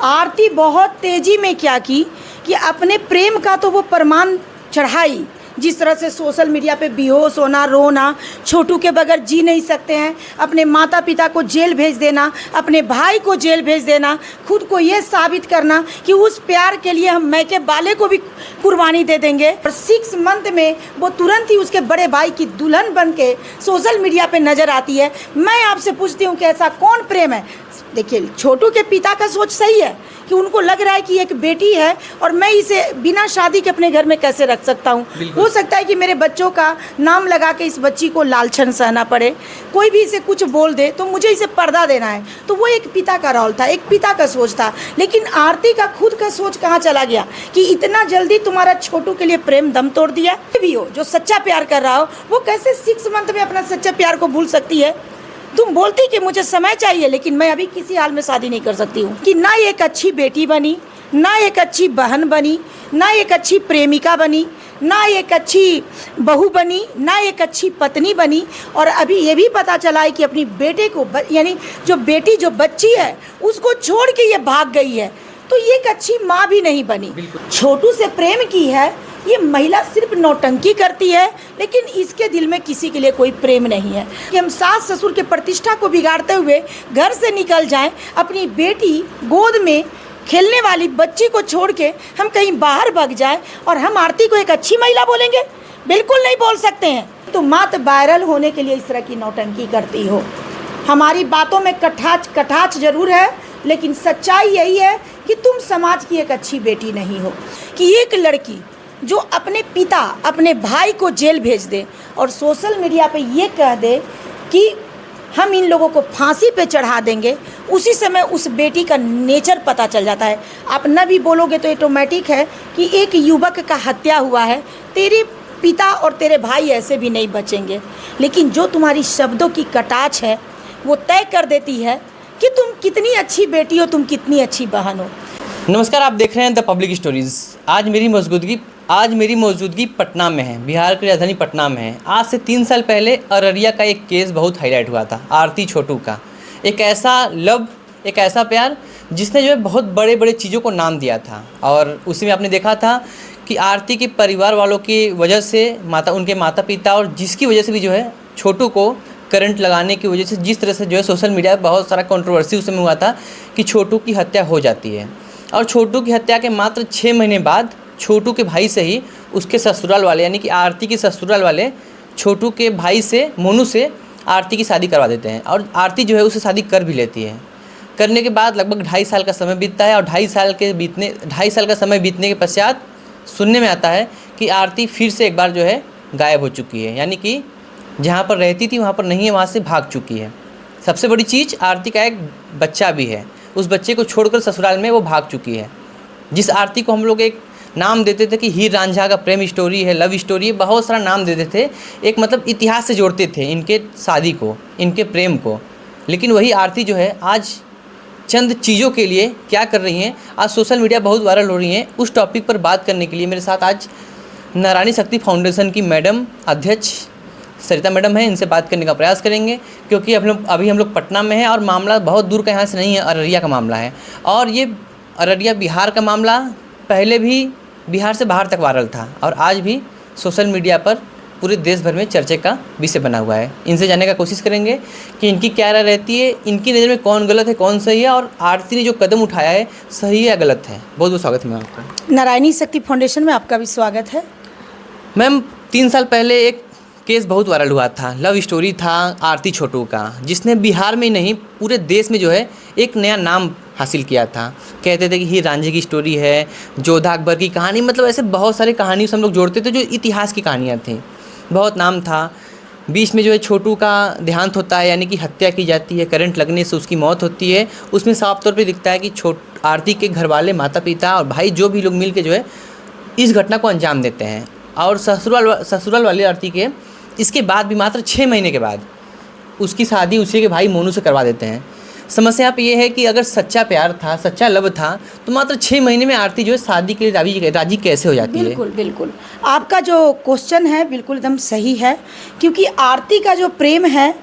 आरती बहुत तेज़ी में क्या की कि अपने प्रेम का तो वो प्रमाण चढ़ाई। जिस तरह से सोशल मीडिया पे बेहोश होना, रोना, छोटू के बगैर जी नहीं सकते हैं, अपने माता पिता को जेल भेज देना, अपने भाई को जेल भेज देना, खुद को ये साबित करना कि उस प्यार के लिए हम मैके बाले को भी कुर्बानी दे देंगे। और 6 मंथ में वो तुरंत ही उसके बड़े भाई की दुल्हन बन के सोशल मीडिया पे नज़र आती है। मैं आपसे पूछती हूँ कि ऐसा कौन प्रेम है? देखिए, छोटू के पिता का सोच सही है कि उनको लग रहा है कि एक बेटी है और मैं इसे बिना शादी के अपने घर में कैसे रख सकता हूँ। हो सकता है कि मेरे बच्चों का नाम लगा के इस बच्ची को लालछन सहना पड़े, कोई भी इसे कुछ बोल दे तो मुझे इसे पर्दा देना है। तो वो एक पिता का रोल था, एक पिता का सोच था। लेकिन आरती का खुद का सोच कहाँ चला गया कि इतना जल्दी तुम्हारा छोटू के लिए प्रेम दम तोड़ दिया। भी हो जो सच्चा प्यार कर रहा हो, वो कैसे 6 मंथ में अपना सच्चा प्यार को भूल सकती है? तुम बोलती कि मुझे समय चाहिए, लेकिन मैं अभी किसी हाल में शादी नहीं कर सकती हूँ। कि ना एक अच्छी बेटी बनी, ना एक अच्छी बहन बनी, ना एक अच्छी प्रेमिका बनी, ना एक अच्छी बहू बनी, ना एक अच्छी पत्नी बनी। और अभी ये भी पता चला है कि अपनी बेटे को यानी जो बेटी जो बच्ची है उसको छोड़ के ये भाग गई है, तो ये एक अच्छी माँ भी नहीं बनी। छोटू से प्रेम की है, ये महिला सिर्फ नौटंकी करती है, लेकिन इसके दिल में किसी के लिए कोई प्रेम नहीं है। कि हम सास ससुर के प्रतिष्ठा को बिगाड़ते हुए घर से निकल जाएं, अपनी बेटी गोद में खेलने वाली बच्ची को छोड़ के हम कहीं बाहर भाग जाएं और हम आरती को एक अच्छी महिला बोलेंगे? बिल्कुल नहीं बोल सकते हैं। तो मात्र वायरल होने के लिए इस तरह की नौटंकी करती हो। हमारी बातों में कटाक्ष जरूर है, लेकिन सच्चाई यही है कि तुम समाज की एक अच्छी बेटी नहीं हो। कि एक लड़की जो अपने पिता, अपने भाई को जेल भेज दे और सोशल मीडिया पे ये कह दे कि हम इन लोगों को फांसी पे चढ़ा देंगे, उसी समय उस बेटी का नेचर पता चल जाता है। आप न भी बोलोगे तो ऑटोमेटिक है कि एक युवक का हत्या हुआ है, तेरे पिता और तेरे भाई ऐसे भी नहीं बचेंगे। लेकिन जो तुम्हारी शब्दों की कटाक्ष है वो तय कर देती है कि तुम कितनी अच्छी बेटी हो, तुम कितनी अच्छी बहन हो। नमस्कार, आप देख रहे हैं द पब्लिक स्टोरीज़। आज मेरी मौजूदगी पटना में है, बिहार की राजधानी पटना में है। आज से 3 साल पहले अररिया का एक केस बहुत हाईलाइट हुआ था, आरती छोटू का। एक ऐसा प्यार जिसने जो है बहुत बड़े बड़े चीज़ों को नाम दिया था। और उसी में आपने देखा था कि आरती के परिवार वालों की वजह से, उनके माता पिता और जिसकी वजह से भी जो है छोटू को करंट लगाने की वजह से जिस तरह से जो है सोशल मीडिया पर बहुत सारा कंट्रोवर्सी उस समय हुआ था कि छोटू की हत्या हो जाती है। और छोटू की हत्या के मात्र 6 महीने बाद छोटू के भाई से ही उसके ससुराल वाले, यानी कि आरती के ससुराल वाले छोटू के भाई से, मोनू से आरती की शादी करवा देते हैं। और आरती जो है उससे शादी कर भी लेती है। करने के बाद लगभग 2.5 साल का समय बीतता है और 2.5 साल का समय बीतने के पश्चात सुनने में आता है कि आरती फिर से एक बार जो है गायब हो चुकी है, यानी कि जहाँ पर रहती थी वहाँ पर नहीं है, वहाँ से भाग चुकी है। सबसे बड़ी चीज़, आरती का एक बच्चा भी है, उस बच्चे को छोड़कर ससुराल में वो भाग चुकी है। जिस आरती को हम लोग एक नाम देते थे कि हीर रांझा का प्रेम स्टोरी है, लव स्टोरी है, बहुत सारा नाम देते थे, एक मतलब इतिहास से जोड़ते थे इनके शादी को, इनके प्रेम को। लेकिन वही आरती जो है आज चंद चीज़ों के लिए क्या कर रही हैं, आज सोशल मीडिया बहुत वायरल हो रही हैं। उस टॉपिक पर बात करने के लिए मेरे साथ आज नारायणी शक्ति फाउंडेशन की मैडम, अध्यक्ष सरिता मैडम है। इनसे बात करने का प्रयास करेंगे, क्योंकि अभी हम लोग पटना में हैं और मामला बहुत दूर का यहाँ से नहीं है, अररिया का मामला है। और ये अररिया बिहार का मामला पहले भी बिहार से बाहर तक वायरल था और आज भी सोशल मीडिया पर पूरे देश भर में चर्चे का विषय बना हुआ है। इनसे जानने का कोशिश करेंगे कि इनकी क्या राय रहती है, इनकी नज़र में कौन गलत है, कौन सही है, और आरती ने जो कदम उठाया है सही है या गलत है। बहुत बहुत स्वागत है मैम आपका। नारायणी शक्ति फाउंडेशन में आपका भी स्वागत है। मैम, 3 साल पहले एक केस बहुत वायरल हुआ था, लव स्टोरी था आरती छोटू का, जिसने बिहार में नहीं पूरे देश में जो है एक नया नाम हासिल किया था। कहते थे कि हीर रांझे की स्टोरी है, जोधा अकबर की कहानी, मतलब ऐसे बहुत सारी कहानी से हम लोग जोड़ते थे जो इतिहास की कहानियाँ थी, बहुत नाम था। बीच में जो है छोटू का देहांत होता है, यानी कि हत्या की जाती है, करंट लगने से उसकी मौत होती है। उसमें साफ तौर पे दिखता है कि आरती के घर वाले, माता पिता और भाई जो भी लोग मिल के जो है इस घटना को अंजाम देते हैं। और ससुराल वाले आरती के इसके बाद भी मात्र 6 महीने के बाद उसकी शादी उसी के भाई मोनू से करवा देते हैं। समस्या यहाँ पे ये है कि अगर सच्चा प्यार था, सच्चा लव था, तो मात्र 6 महीने में आरती जो है शादी के लिए राजी कैसे हो जाती है? बिल्कुल आपका जो क्वेश्चन है बिल्कुल एकदम सही है, क्योंकि आरती का जो प्रेम है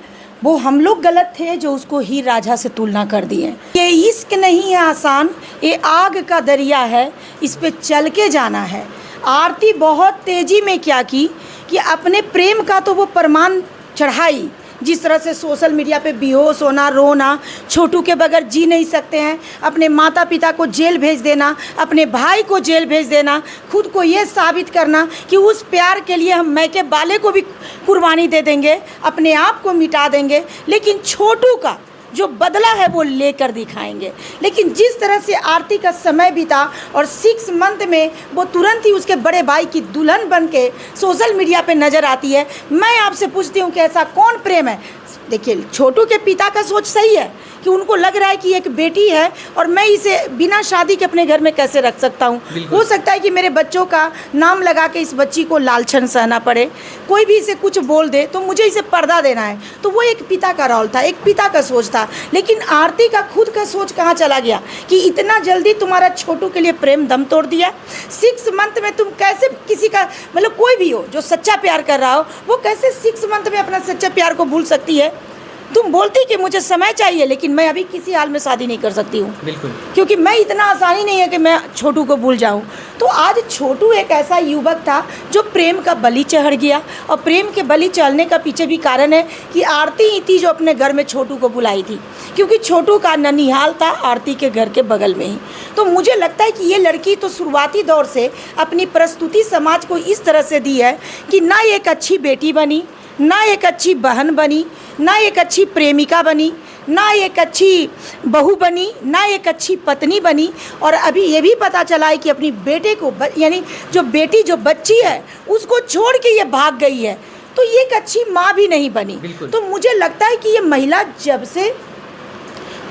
वो हम लोग गलत थे जो उसको हीर राझा से तुलना कर दिए। ये इश्क नहीं है आसान, ये आग का दरिया है, इस पे चल के जाना है। आरती बहुत तेज़ी में क्या की कि अपने प्रेम का तो वो प्रमाण चढ़ाई। जिस तरह से सोशल मीडिया पे बेहोश होना, रोना, छोटू के बगैर जी नहीं सकते हैं, अपने माता पिता को जेल भेज देना, अपने भाई को जेल भेज देना, खुद को ये साबित करना कि उस प्यार के लिए हम मैके बाले को भी कुर्बानी दे देंगे, अपने आप को मिटा देंगे, लेकिन छोटू का जो बदला है वो लेकर दिखाएंगे। लेकिन जिस तरह से आरती का समय बीता और 6 मंथ में वो तुरंत ही उसके बड़े भाई की दुल्हन बन के सोशल मीडिया पे नज़र आती है, मैं आपसे पूछती हूँ कि ऐसा कौन प्रेम है? देखिए, छोटू के पिता का सोच सही है कि उनको लग रहा है कि एक बेटी है और मैं इसे बिना शादी के अपने घर में कैसे रख सकता हूँ। हो सकता है कि मेरे बच्चों का नाम लगा के इस बच्ची को लालछन सहना पड़े, कोई भी इसे कुछ बोल दे तो मुझे इसे पर्दा देना है। तो वो एक पिता का रोल था, एक पिता का सोच था। लेकिन आरती का खुद का सोच कहाँ चला गया कि इतना जल्दी तुम्हारा छोटू के लिए प्रेम दम तोड़ दिया। 6 मंथ में तुम कैसे किसी का, मतलब कोई भी हो जो सच्चा प्यार कर रहा हो, वो कैसे 6 मंथ में अपना सच्चा प्यार को भूल सकती है? तुम बोलती कि मुझे समय चाहिए, लेकिन मैं अभी किसी हाल में शादी नहीं कर सकती हूँ, बिल्कुल, क्योंकि मैं इतना आसानी नहीं है कि मैं छोटू को भूल जाऊँ। तो आज छोटू एक ऐसा युवक था जो प्रेम का बलि चढ़ गया, और प्रेम के बलि चढ़ने का पीछे भी कारण है कि आरती ही थी जो अपने घर में छोटू को बुलाई थी, क्योंकि छोटू का ननिहाल था आरती के घर के बगल में ही। तो मुझे लगता है कि ये लड़की तो शुरुआती दौर से अपनी प्रस्तुति समाज को इस तरह से दी है कि ना एक अच्छी बेटी बनी, ना एक अच्छी बहन बनी, ना एक अच्छी प्रेमिका बनी, ना एक अच्छी बहू बनी, ना एक अच्छी पत्नी बनी, और अभी ये भी पता चला है कि अपनी बेटे को यानी जो बेटी जो बच्ची है उसको छोड़ के ये भाग गई है, तो ये एक अच्छी माँ भी नहीं बनी। तो मुझे लगता है कि ये महिला जब से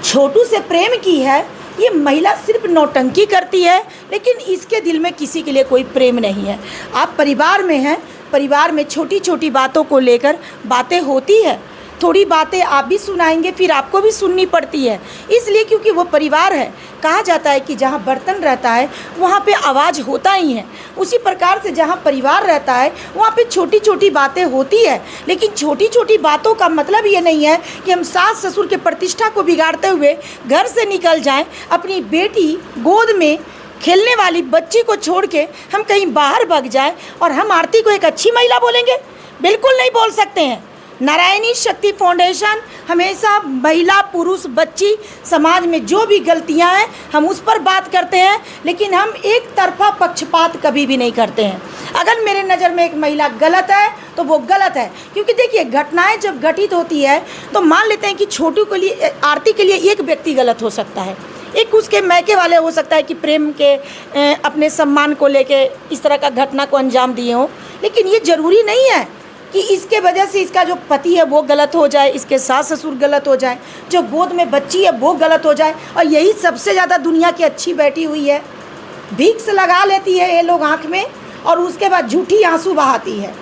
छोटू से प्रेम की है, ये महिला सिर्फ नौटंकी करती है, लेकिन इसके दिल में किसी के लिए कोई प्रेम नहीं है। आप परिवार में हैं, परिवार में छोटी छोटी बातों को लेकर बातें होती है, थोड़ी बातें आप भी सुनाएंगे, फिर आपको भी सुननी पड़ती है, इसलिए क्योंकि वो परिवार है। कहा जाता है कि जहाँ बर्तन रहता है वहाँ पे आवाज़ होता ही है, उसी प्रकार से जहाँ परिवार रहता है वहाँ पे छोटी छोटी बातें होती है। लेकिन छोटी छोटी बातों का मतलब ये नहीं है कि हम सास ससुर के प्रतिष्ठा को बिगाड़ते हुए घर से निकल जाएं, अपनी बेटी गोद में खेलने वाली बच्ची को छोड़ के हम कहीं बाहर भाग जाएं और हम आरती को एक अच्छी महिला बोलेंगे? बिल्कुल नहीं बोल सकते हैं। नारायणी शक्ति फाउंडेशन हमेशा महिला, पुरुष, बच्ची, समाज में जो भी गलतियां हैं हम उस पर बात करते हैं, लेकिन हम एक तरफा पक्षपात कभी भी नहीं करते हैं। अगर मेरे नज़र में एक महिला गलत है तो वो गलत है, क्योंकि देखिए घटनाएं जब घटित होती है तो मान लेते हैं कि छोटू के लिए, आरती के लिए एक व्यक्ति गलत हो सकता है, एक उसके मैके वाले हो सकता है कि प्रेम के अपने सम्मान को लेके इस तरह का घटना को अंजाम दिए हों, लेकिन ये ज़रूरी नहीं है कि इसके वजह से इसका जो पति है वो गलत हो जाए, इसके सास ससुर गलत हो जाए, जो गोद में बच्ची है वो गलत हो जाए। और यही सबसे ज़्यादा दुनिया की अच्छी बैठी हुई है, विक्स लगा लेती है ये लोग आँख में और उसके बाद झूठी आंसू बहाती है,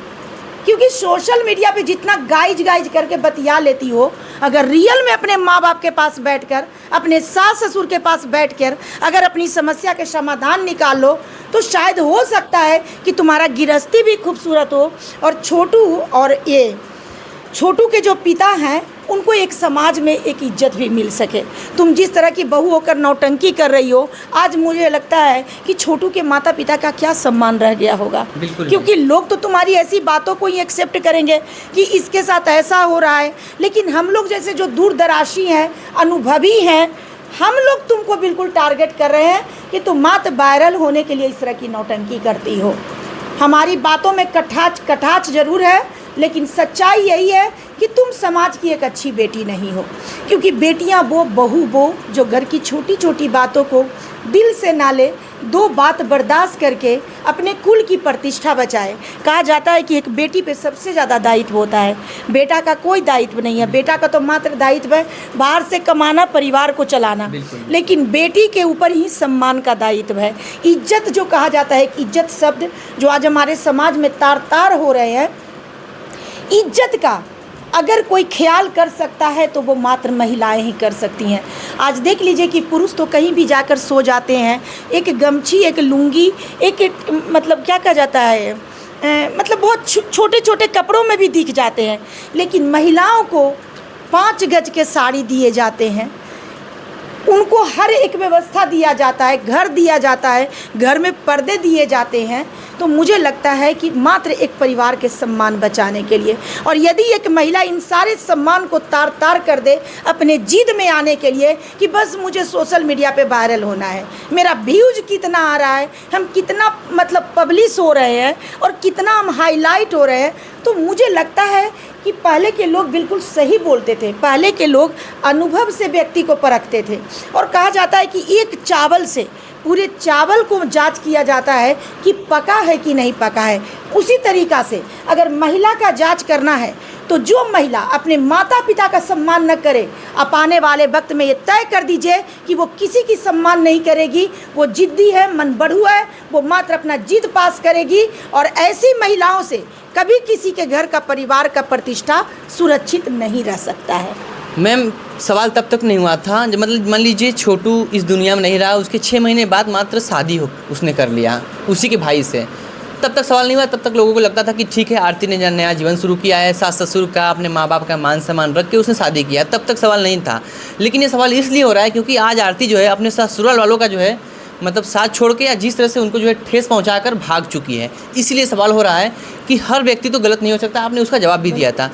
क्योंकि सोशल मीडिया पे जितना गाइज करके बतिया लेती हो, अगर रियल में अपने माँ बाप के पास बैठकर, अपने सास ससुर के पास बैठकर अगर अपनी समस्या के समाधान निकाल लो तो शायद हो सकता है कि तुम्हारा गृहस्थी भी खूबसूरत हो, और छोटू के जो पिता हैं उनको एक समाज में एक इज्जत भी मिल सके। तुम जिस तरह की बहू होकर नौटंकी कर रही हो, आज मुझे लगता है कि छोटू के माता पिता का क्या सम्मान रह गया होगा, क्योंकि लोग तो तुम्हारी ऐसी बातों को ही एक्सेप्ट करेंगे कि इसके साथ ऐसा हो रहा है, लेकिन हम लोग जैसे जो दूरदराशी हैं, अनुभवी हैं, हम लोग तुमको बिल्कुल टारगेट कर रहे हैं कि तुम मात्र वायरल होने के लिए इस तरह की नौटंकी करती हो। हमारी बातों में कटाक्ष जरूर है, लेकिन सच्चाई यही है कि तुम समाज की एक अच्छी बेटी नहीं हो, क्योंकि बेटियां वो, बहू वो जो घर की छोटी छोटी बातों को दिल से ना ले, 2 बात बर्दाश्त करके अपने कुल की प्रतिष्ठा बचाए। कहा जाता है कि एक बेटी पे सबसे ज़्यादा दायित्व होता है, बेटा का कोई दायित्व नहीं है। बेटा का तो मात्र दायित्व है बाहर से कमाना, परिवार को चलाना, लेकिन बेटी के ऊपर ही सम्मान का दायित्व है। इज्जत जो कहा जाता है, इज्जत शब्द जो आज हमारे समाज में तार तार हो रहे हैं, इज्जत का अगर कोई ख्याल कर सकता है तो वो मात्र महिलाएं ही कर सकती हैं। आज देख लीजिए कि पुरुष तो कहीं भी जाकर सो जाते हैं, एक गमछी, एक लुंगी, एक मतलब क्या कहा जाता है, मतलब बहुत छोटे छोटे कपड़ों में भी दिख जाते हैं, लेकिन महिलाओं को 5 गज के साड़ी दिए जाते हैं, उनको हर एक व्यवस्था दिया जाता है, घर दिया जाता है, घर में पर्दे दिए जाते हैं, तो मुझे लगता है कि मात्र एक परिवार के सम्मान बचाने के लिए, और यदि एक महिला इन सारे सम्मान को तार तार कर दे अपने जिद में आने के लिए कि बस मुझे सोशल मीडिया पे वायरल होना है, मेरा व्यूज कितना आ रहा है, हम कितना मतलब पब्लिश हो रहे हैं और कितना हम हाईलाइट हो रहे हैं, तो मुझे लगता है कि पहले के लोग बिल्कुल सही बोलते थे। पहले के लोग अनुभव से व्यक्ति को परखते थे, और कहा जाता है कि एक चावल से पूरे चावल को जांच किया जाता है कि पका है कि नहीं पका है। उसी तरीक़ा से अगर महिला का जांच करना है तो जो महिला अपने माता पिता का सम्मान न करे, आप आने वाले वक्त में ये तय कर दीजिए कि वो किसी की सम्मान नहीं करेगी, वो जिद्दी है, मन बढ़ू है, वो मात्र अपना जिद पास करेगी, और ऐसी महिलाओं से कभी किसी के घर का परिवार का प्रतिष्ठा सुरक्षित नहीं रह सकता है। मैम, सवाल तब तक नहीं हुआ था जब मतलब मान लीजिए छोटू इस दुनिया में नहीं रहा, उसके 6 महीने बाद मात्र शादी उसने कर लिया उसी के भाई से, तब तक सवाल नहीं हुआ। तब तक लोगों को लगता था कि ठीक है, आरती ने नया जीवन शुरू किया है, सास ससुर का, अपने माँ बाप का मान सम्मान रख के उसने शादी किया, तब तक सवाल नहीं था। लेकिन ये सवाल इसलिए हो रहा है क्योंकि आज आरती जो है अपने ससुराल वालों का जो है मतलब साथ छोड़ के या जिस तरह से उनको जो है ठेस पहुंचाकर भाग चुकी है, इसलिए सवाल हो रहा है कि हर व्यक्ति तो गलत नहीं हो सकता। आपने उसका जवाब भी दिया था,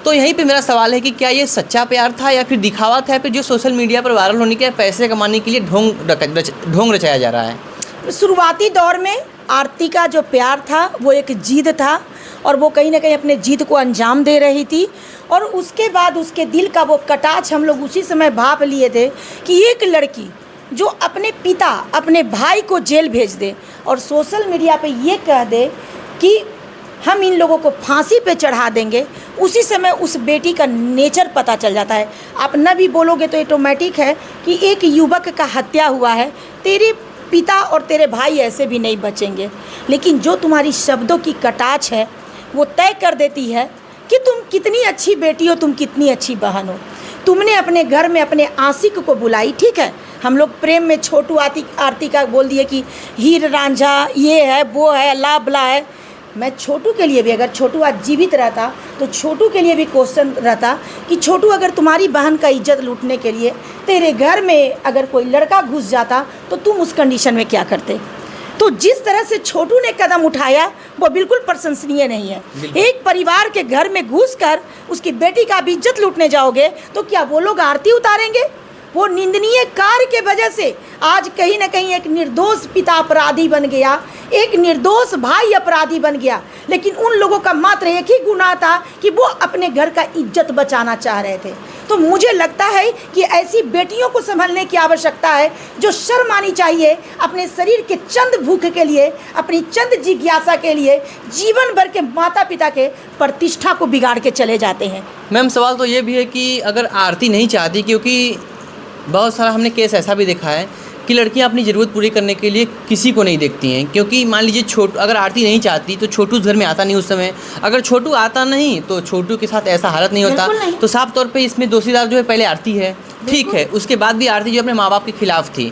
तो यहीं पे मेरा सवाल है कि क्या ये सच्चा प्यार था या फिर दिखावा था, फिर जो सोशल मीडिया पर वायरल होने के पैसे कमाने के लिए ढोंग रचाया जा रहा है। शुरुआती दौर में आरती का जो प्यार था वो एक जिद था, और वो कहीं ना कहीं अपने जिद को अंजाम दे रही थी, और उसके बाद उसके दिल का वो कटाक्ष हम लोग उसी समय भाप लिए थे कि एक लड़की जो अपने पिता अपने भाई को जेल भेज दे और सोशल मीडिया पे ये कह दे कि हम इन लोगों को फांसी पे चढ़ा देंगे, उसी समय उस बेटी का नेचर पता चल जाता है। आप न भी बोलोगे तो ऑटोमेटिक है कि एक युवक का हत्या हुआ है, तेरे पिता और तेरे भाई ऐसे भी नहीं बचेंगे, लेकिन जो तुम्हारी शब्दों की कटाक्ष है वो तय कर देती है कि तुम कितनी अच्छी बेटी हो, तुम कितनी अच्छी बहन हो। तुमने अपने घर में अपने आशिक को बुलाई, ठीक है, हम लोग प्रेम में छोटू आरती का बोल दिए कि हीर रांझा ये है वो है अल्लाह बला है। मैं छोटू के लिए भी, अगर छोटू आज जीवित रहता तो छोटू के लिए भी क्वेश्चन रहता कि छोटू, अगर तुम्हारी बहन का इज्जत लूटने के लिए तेरे घर में अगर कोई लड़का घुस जाता तो तुम उस कंडीशन में क्या करते। तो जिस तरह से छोटू ने कदम उठाया वो बिल्कुल प्रशंसनीय नहीं है। एक परिवार के घर में घुसकर उसकी बेटी का भी इज्जत लूटने जाओगे तो क्या वो लोग आरती उतारेंगे? वो निंदनीय कार्य के वजह से आज कहीं ना कहीं एक निर्दोष पिता अपराधी बन गया, एक निर्दोष भाई अपराधी बन गया। लेकिन उन लोगों का मात्र एक ही गुनाह था कि वो अपने घर का इज्जत बचाना चाह रहे थे। तो मुझे लगता है कि ऐसी बेटियों को संभलने की आवश्यकता है, जो शर्म आनी चाहिए अपने शरीर के चंद भूख के लिए, अपनी चंद जिज्ञासा के लिए जीवन भर के माता पिता के प्रतिष्ठा को बिगाड़ के चले जाते हैं। मैम, सवाल तो ये भी है कि अगर आरती नहीं चाहती, क्योंकि बहुत सारा हमने केस ऐसा भी देखा है कि लड़कियां अपनी ज़रूरत पूरी करने के लिए किसी को नहीं देखती हैं, क्योंकि मान लीजिए छोटू, अगर आरती नहीं चाहती तो छोटू उस घर में आता नहीं उस समय, अगर छोटू आता नहीं तो छोटू के साथ ऐसा हालत नहीं होता। तो साफ तौर पे इसमें दोषीदार जो है पहले आरती है, ठीक है, उसके बाद भी आरती जो अपने माँ बाप के खिलाफ थी।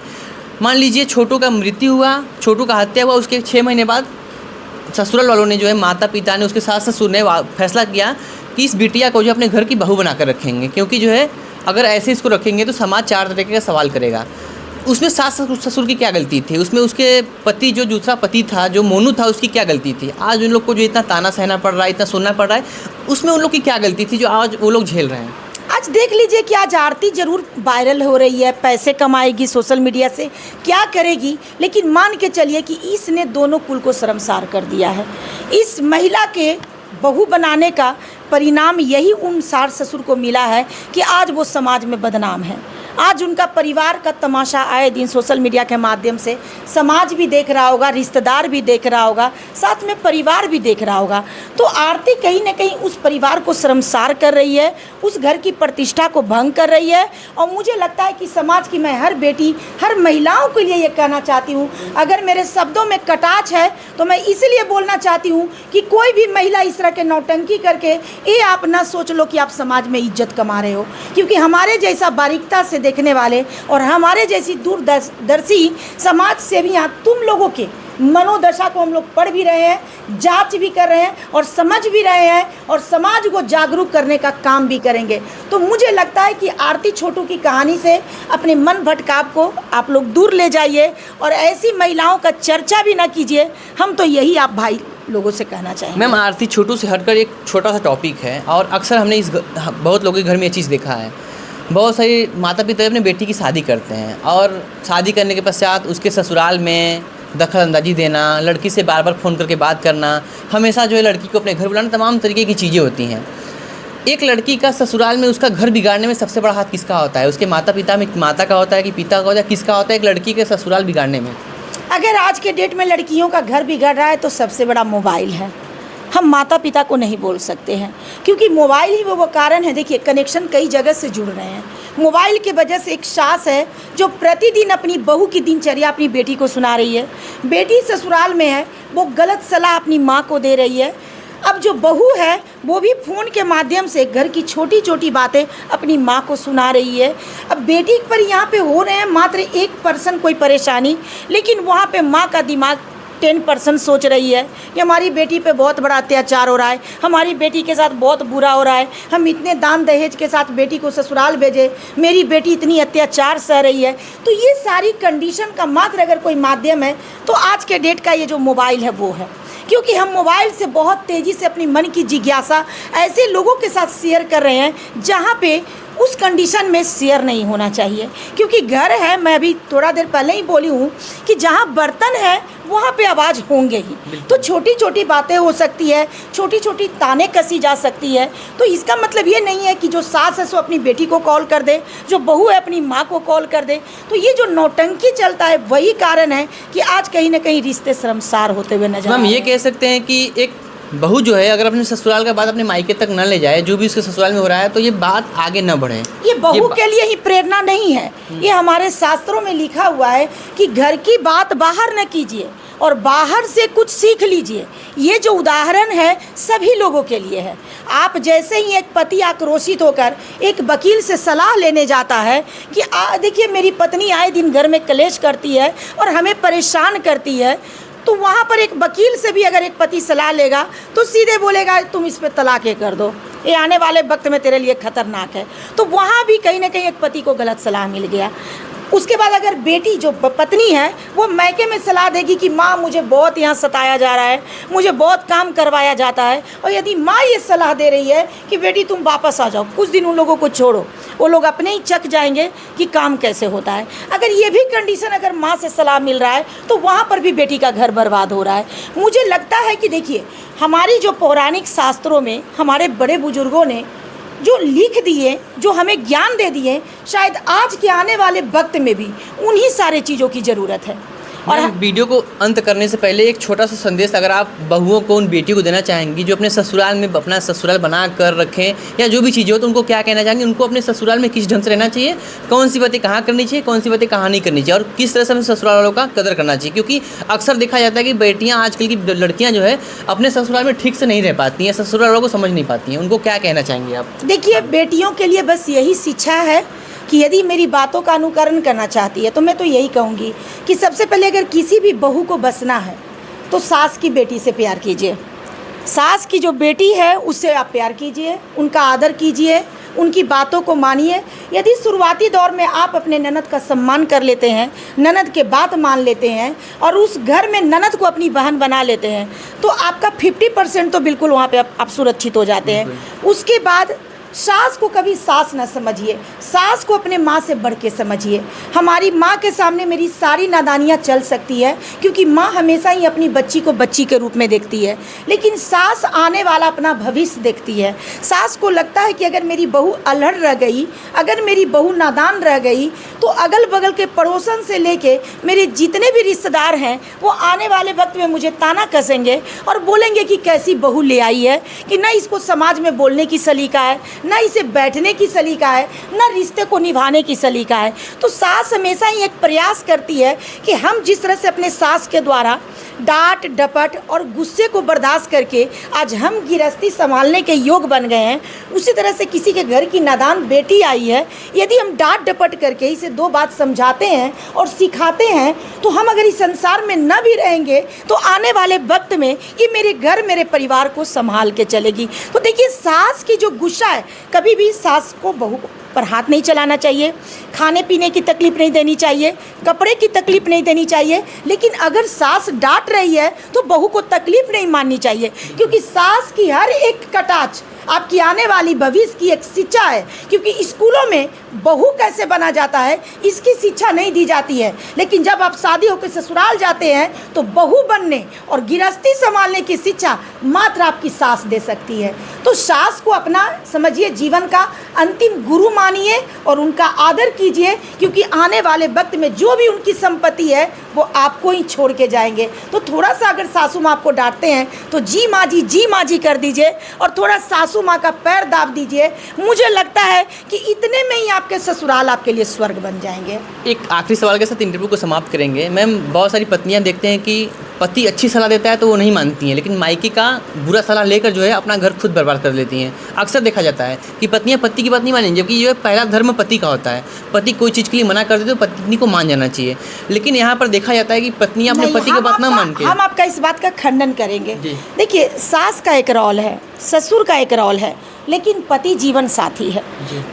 मान लीजिए छोटू का मृत्यु हुआ, छोटू का हत्या हुआ, उसके 6 महीने बाद ससुराल वालों ने जो है, माता पिता ने, उसके सास ससुर ने फैसला किया कि इस बिटिया को जो अपने घर की बहू बनाकर रखेंगे, क्योंकि जो है अगर ऐसे इसको रखेंगे तो समाज 4 तरीके का सवाल करेगा। उसमें सास ससुर की क्या गलती थी? उसमें उसके पति, जो दूसरा पति था, जो मोनू था, उसकी क्या गलती थी? आज उन लोग को जो इतना ताना सहना पड़ रहा है, इतना सुनना पड़ रहा है, उसमें उन लोग की क्या गलती थी जो आज वो लोग झेल रहे हैं? आज देख लीजिए कि आज आरती ज़रूर वायरल हो रही है, पैसे कमाएगी सोशल मीडिया से, क्या करेगी, लेकिन मान के चलिए कि इसने दोनों कुल को शर्मसार कर दिया है। इस महिला के बहू बनाने का परिणाम यही उन सास ससुर को मिला है कि आज वो समाज में बदनाम है। आज उनका परिवार का तमाशा आए दिन सोशल मीडिया के माध्यम से समाज भी देख रहा होगा, रिश्तेदार भी देख रहा होगा, साथ में परिवार भी देख रहा होगा। तो आरती कहीं ना कहीं उस परिवार को शर्मसार कर रही है, उस घर की प्रतिष्ठा को भंग कर रही है। और मुझे लगता है कि समाज की मैं हर बेटी, हर महिलाओं के लिए ये कहना चाहती हूँ, अगर मेरे शब्दों में कटाक्ष है तो मैं इसलिए बोलना चाहती हूँ कि कोई भी महिला इस तरह के नौटंकी करके ये आप ना सोच लो कि आप समाज में इज्जत कमा रहे हो, क्योंकि हमारे जैसा बारीकता से देखने वाले और हमारे जैसी दूरदर्शी समाज सेवियाँ तुम लोगों के मनोदशा को हम लोग पढ़ भी रहे हैं, जांच भी कर रहे हैं और समझ भी रहे हैं और समाज को जागरूक करने का काम भी करेंगे। तो मुझे लगता है कि आरती छोटू की कहानी से अपने मन भटकाव को आप लोग दूर ले जाइए और ऐसी महिलाओं का चर्चा भी ना कीजिए। हम तो यही आप भाई लोगों से कहना चाहेंगे। मैम, आरती छोटू से हटकर एक छोटा सा टॉपिक है और अक्सर हमने बहुत लोगों के घर में ये चीज़ देखा है। बहुत सारे माता पिता अपने बेटी की शादी करते हैं और शादी करने के पश्चात उसके ससुराल में दखल अंदाजी देना, लड़की से बार बार फ़ोन करके बात करना, हमेशा जो है लड़की को अपने घर बुलाना, तमाम तरीके की चीज़ें होती हैं। एक लड़की का ससुराल में उसका घर बिगाड़ने में सबसे बड़ा हाथ किसका होता है? उसके माता पिता में माता का होता है कि पिता का होता है? किसका होता है एक लड़की के ससुराल बिगाड़ने में? अगर आज के डेट में लड़कियों का घर बिगड़ रहा है तो सबसे बड़ा मोबाइल है। हम माता पिता को नहीं बोल सकते हैं क्योंकि मोबाइल ही वो कारण है। देखिए, कनेक्शन कई जगह से जुड़ रहे हैं। मोबाइल की वजह से एक सास है जो प्रतिदिन अपनी बहू की दिनचर्या अपनी बेटी को सुना रही है। बेटी ससुराल में है, वो गलत सलाह अपनी माँ को दे रही है। अब जो बहू है वो भी फ़ोन के माध्यम से घर की छोटी छोटी बातें अपनी माँ को सुना रही है। अब बेटी पर यहाँ पे हो रहे हैं मात्र 1% कोई परेशानी, लेकिन वहाँ पे माँ का दिमाग 10% सोच रही है कि हमारी बेटी पे बहुत बड़ा अत्याचार हो रहा है, हमारी बेटी के साथ बहुत बुरा हो रहा है, हम इतने दान दहेज के साथ बेटी को ससुराल भेजे, मेरी बेटी इतनी अत्याचार सह रही है। तो ये सारी कंडीशन का मात्र अगर कोई माध्यम है तो आज के डेट का ये जो मोबाइल है वो है। क्योंकि हम मोबाइल से बहुत तेज़ी से अपनी मन की जिज्ञासा ऐसे लोगों के साथ शेयर कर रहे हैं जहाँ पे उस कंडीशन में शेयर नहीं होना चाहिए। क्योंकि घर है, मैं अभी थोड़ा देर पहले ही बोली हूँ कि जहाँ बर्तन है वहाँ पे आवाज़ होंगे ही। तो छोटी छोटी बातें हो सकती है, छोटी छोटी ताने कसी जा सकती है। तो इसका मतलब ये नहीं है कि जो सास है सो अपनी बेटी को कॉल कर दे, जो बहू है अपनी माँ को कॉल कर दे। तो ये जो नौटंकी चलता है वही कारण है कि आज कहीं ना कहीं रिश्ते शर्मसार होते हुए नजर आ रहे हैं। हम ये कह सकते हैं कि एक बहू जो है अगर अपने ससुराल का बात अपने मायके तक न ले जाए, जो भी उसके ससुराल में हो रहा है, तो ये बात आगे न बढ़े। ये बहू के लिए ही प्रेरणा नहीं है, ये हमारे शास्त्रों में लिखा हुआ है कि घर की बात बाहर न कीजिए और बाहर से कुछ सीख लीजिए। ये जो उदाहरण है सभी लोगों के लिए है। आप जैसे ही एक पति आक्रोशित होकर एक वकील से सलाह लेने जाता है कि देखिए मेरी पत्नी आए दिन घर में कलेश करती है और हमें परेशान करती है, तो वहाँ पर एक वकील से भी अगर एक पति सलाह लेगा तो सीधे बोलेगा तुम इस पर तलाक कर दो, ये आने वाले वक्त में तेरे लिए खतरनाक है। तो वहाँ भी कहीं ना कहीं एक पति को गलत सलाह मिल गया। उसके बाद अगर बेटी जो पत्नी है वो मैके में सलाह देगी कि माँ मुझे बहुत यहाँ सताया जा रहा है, मुझे बहुत काम करवाया जाता है, और यदि माँ ये सलाह दे रही है कि बेटी तुम वापस आ जाओ, कुछ दिन उन लोगों को छोड़ो, वो लोग अपने ही चक जाएंगे कि काम कैसे होता है। अगर ये भी कंडीशन अगर माँ से सलाह मिल रहा है तो वहाँ पर भी बेटी का घर बर्बाद हो रहा है। मुझे लगता है कि देखिए हमारी जो पौराणिक शास्त्रों में हमारे बड़े बुजुर्गों ने जो लिख दिए, जो हमें ज्ञान दे दिए, शायद आज के आने वाले वक्त में भी उन्हीं सारे चीज़ों की ज़रूरत है। और वीडियो को अंत करने से पहले एक छोटा सा संदेश अगर आप बहुओं को, उन बेटियों को देना चाहेंगी जो अपने ससुराल में अपना ससुराल बना कर रखें या जो भी चीज़ें हो, तो उनको क्या कहना चाहेंगे? उनको अपने ससुराल में किस ढंग से रहना चाहिए, कौन सी बातें कहाँ करनी चाहिए, कौन सी बातें कहाँ नहीं करनी चाहिए, और किस तरह से अपने ससुराल वालों का कदर करना चाहिए? क्योंकि अक्सर देखा जाता है कि बेटियाँ, आजकल की लड़कियाँ जो है अपने ससुराल में ठीक से नहीं रह पाती हैं, ससुराल वालों को समझ नहीं पाती हैं। उनको क्या कहना चाहेंगे आप? देखिए, बेटियों के लिए बस यही शिक्षा है कि यदि मेरी बातों का अनुकरण करना चाहती है तो मैं तो यही कहूँगी कि सबसे पहले अगर किसी भी बहू को बसना है तो सास की बेटी से प्यार कीजिए। सास की जो बेटी है उससे आप प्यार कीजिए, उनका आदर कीजिए, उनकी बातों को मानिए। यदि शुरुआती दौर में आप अपने ननद का सम्मान कर लेते हैं, ननद के बात मान लेते हैं और उस घर में ननद को अपनी बहन बना लेते हैं, तो आपका 50% तो बिल्कुल वहाँ पे आप सुरक्षित हो जाते हैं। उसके बाद सास को कभी सास न समझिए, सास को अपने माँ से बढ़ के समझिए। हमारी माँ के सामने मेरी सारी नादानियाँ चल सकती है क्योंकि माँ हमेशा ही अपनी बच्ची को बच्ची के रूप में देखती है, लेकिन सास आने वाला अपना भविष्य देखती है। सास को लगता है कि अगर मेरी बहू अल्हड़ रह गई, अगर मेरी बहू नादान रह गई, तो अगल बगल के पड़ोसन से लेके मेरे जितने भी रिश्तेदार हैं वो आने वाले वक्त में मुझे ताना कसेंगे और बोलेंगे कि कैसी बहू ले आई है, कि न इसको समाज में बोलने की सलीका है, ना इसे बैठने की सलीका है, ना रिश्ते को निभाने की सलीका है। तो सास हमेशा ही एक प्रयास करती है कि हम जिस तरह से अपने सास के द्वारा डांट डपट और गुस्से को बर्दाश्त करके आज हम गृहस्थी संभालने के योग बन गए हैं, उसी तरह से किसी के घर की नादान बेटी आई है, यदि हम डांट डपट करके इसे दो बात समझाते हैं और सिखाते हैं, तो हम अगर इस संसार में न भी रहेंगे तो आने वाले वक्त में ये मेरे घर मेरे परिवार को संभाल के चलेगी। तो देखिए, सास की जो गुस्सा है, कभी भी सास को बहू पर हाथ नहीं चलाना चाहिए, खाने पीने की तकलीफ़ नहीं देनी चाहिए, कपड़े की तकलीफ़ नहीं देनी चाहिए। लेकिन अगर सास डांट रही है तो बहू को तकलीफ़ नहीं माननी चाहिए, क्योंकि सास की हर एक कटाक्ष आपकी आने वाली भविष्य की एक शिक्षा है। क्योंकि स्कूलों में बहू कैसे बना जाता है इसकी शिक्षा नहीं दी जाती है, लेकिन जब आप शादी होकर ससुराल जाते हैं तो बहू बनने और गृहस्थी संभालने की शिक्षा मात्र आपकी सास दे सकती है। तो सास को अपना समझिए जीवन का अंतिम गुरु मानिए और उनका आदर कीजिए, क्योंकि आने वाले वक्त में जो भी उनकी संपत्ति है वो आपको ही छोड़ के जाएंगे। तो थोड़ा सा अगर सासू माँ आपको डांटते हैं तो जी माँ जी कर दीजिए और थोड़ा सासू माँ का पैर दाब दीजिए। मुझे लगता है कि इतने में ही आपके ससुराल आपके लिए स्वर्ग बन जाएंगे। एक आखिरी सवाल के साथ इंटरव्यू को समाप्त करेंगे। मैम, बहुत सारी पत्नियां देखते हैं कि पति अच्छी सलाह देता है तो वो नहीं मानती हैं, लेकिन मायके का बुरा सलाह लेकर जो है अपना घर खुद बर्बाद कर लेती हैं। अक्सर देखा जाता है कि पत्नियां पति की बात नहीं मानेंगी, जबकि जो है पहला धर्म पति का होता है। पति कोई चीज़ के लिए मना कर देते तो पत्नी को मान जाना चाहिए, लेकिन यहाँ पर देखा जाता है कि पत्नियां अपने पति की बात ना मान के। हम आपका इस बात का खंडन करेंगे। देखिए, सास का एक रोल है, ससुर का एक रोल है, लेकिन पति जीवन साथी है।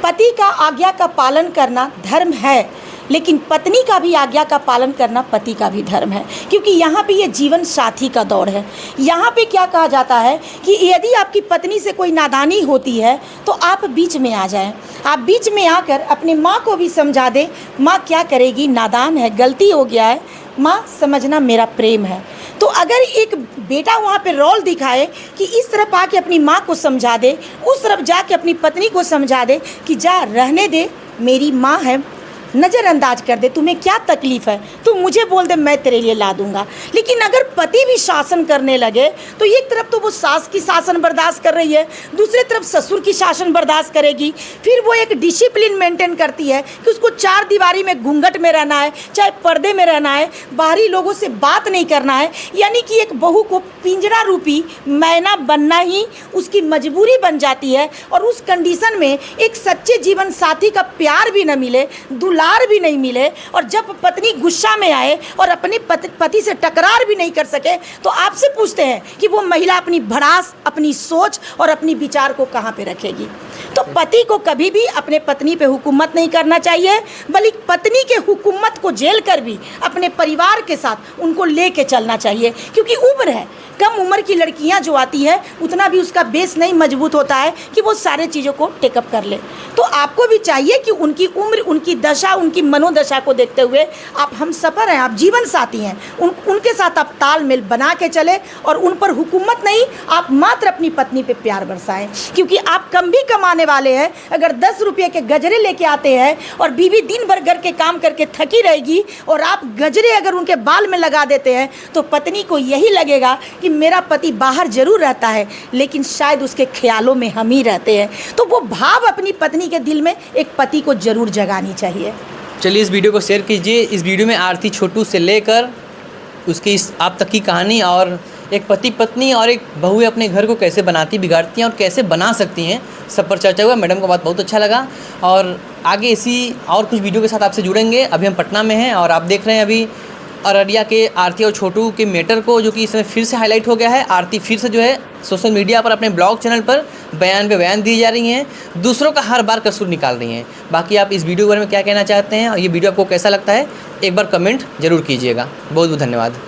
पति का आज्ञा का पालन करना धर्म है, लेकिन पत्नी का भी आज्ञा का पालन करना पति का भी धर्म है, क्योंकि यहाँ पे ये जीवन साथी का दौर है। यहाँ पे क्या कहा जाता है कि यदि आपकी पत्नी से कोई नादानी होती है तो आप बीच में आ जाएं। आप बीच में आकर अपनी माँ को भी समझा दें, माँ क्या करेगी, नादान है, गलती हो गया है, माँ समझना मेरा प्रेम है। तो अगर एक बेटा वहाँ पे रोल दिखाए कि इस तरफ आके अपनी माँ को समझा दे, उस तरफ जाके अपनी पत्नी को समझा दे कि जा रहने दे, मेरी माँ है, नज़रअंदाज कर दे, तुम्हें क्या तकलीफ़ है, तू मुझे बोल दे, मैं तेरे लिए ला दूंगा। लेकिन अगर पति भी शासन करने लगे तो एक तरफ तो वो सास की शासन बर्दाश्त कर रही है, दूसरी तरफ ससुर की शासन बर्दाश्त करेगी। फिर वो एक डिसिप्लिन मेंटेन करती है कि उसको चार दीवारी में घूंघट में रहना है, चाहे पर्दे में रहना है, बाहरी लोगों से बात नहीं करना है। यानी कि एक बहू को पिंजरा रूपी मैना बनना ही उसकी मजबूरी बन जाती है। और उस कंडीशन में एक सच्चे जीवन साथी का प्यार भी न मिले, दुलार भी नहीं मिले, और जब पत्नी गुस्सा में आए और अपने पति से टकरार भी नहीं कर सके, तो आपसे पूछते हैं कि वो महिला अपनी भड़ास, अपनी सोच और अपनी विचार को कहाँ पे रखेगी। तो पति को कभी भी अपने पत्नी पे हुकूमत नहीं करना चाहिए, बल्कि पत्नी के हुकूमत को झेल कर भी अपने परिवार के साथ उनको लेके चलना चाहिए। क्योंकि उम्र है, कम उम्र की लड़कियां जो आती है उतना भी उसका बेस नहीं मजबूत होता है कि वो सारे चीज़ों को टेकअप कर ले। तो आपको भी चाहिए कि उनकी उम्र, उनकी दशा, उनकी मनोदशा को देखते हुए आप हम सफ़र हैं, आप जीवन साथी हैं, उनके साथ आप तालमेल बना के चले और उन पर हुकूमत नहीं, आप मात्र अपनी पत्नी पे प्यार बरसाएं। क्योंकि आप कम भी कमाने वाले हैं, अगर 10 रुपये के गजरे लेके आते हैं और बीवी दिन भर घर के काम करके थकी रहेगी और आप गजरे अगर उनके बाल में लगा देते हैं, तो पत्नी को यही लगेगा कि मेरा पति बाहर जरूर रहता है लेकिन शायद उसके ख्यालों में हम ही रहते हैं। तो वो भाव अपनी पत्नी के दिल में एक पति को जरूर जगानी चाहिए। चलिए, इस वीडियो को शेयर कीजिए। इस वीडियो में आरती छोटू से लेकर उसकी इस आप तक की कहानी और एक पति पत्नी और एक बहू अपने घर को कैसे बनाती, बिगाड़ती हैं और कैसे बना सकती हैं, सब पर चर्चा हुआ। मैडम का बात बहुत अच्छा लगा और आगे इसी और कुछ वीडियो के साथ आपसे जुड़ेंगे। अभी हम पटना में हैं और आप देख रहे हैं अभी अररिया के आरती और छोटू के मैटर को, जो कि इस समय फिर से हाईलाइट हो गया है। आरती फिर से जो है सोशल मीडिया पर अपने ब्लॉग चैनल पर बयान पे बयान दी जा रही हैं, दूसरों का हर बार कसूर निकाल रही हैं। बाकी आप इस वीडियो के बारे में क्या कहना चाहते हैं और ये वीडियो आपको कैसा लगता है, एक बार कमेंट जरूर कीजिएगा। बहुत बहुत धन्यवाद।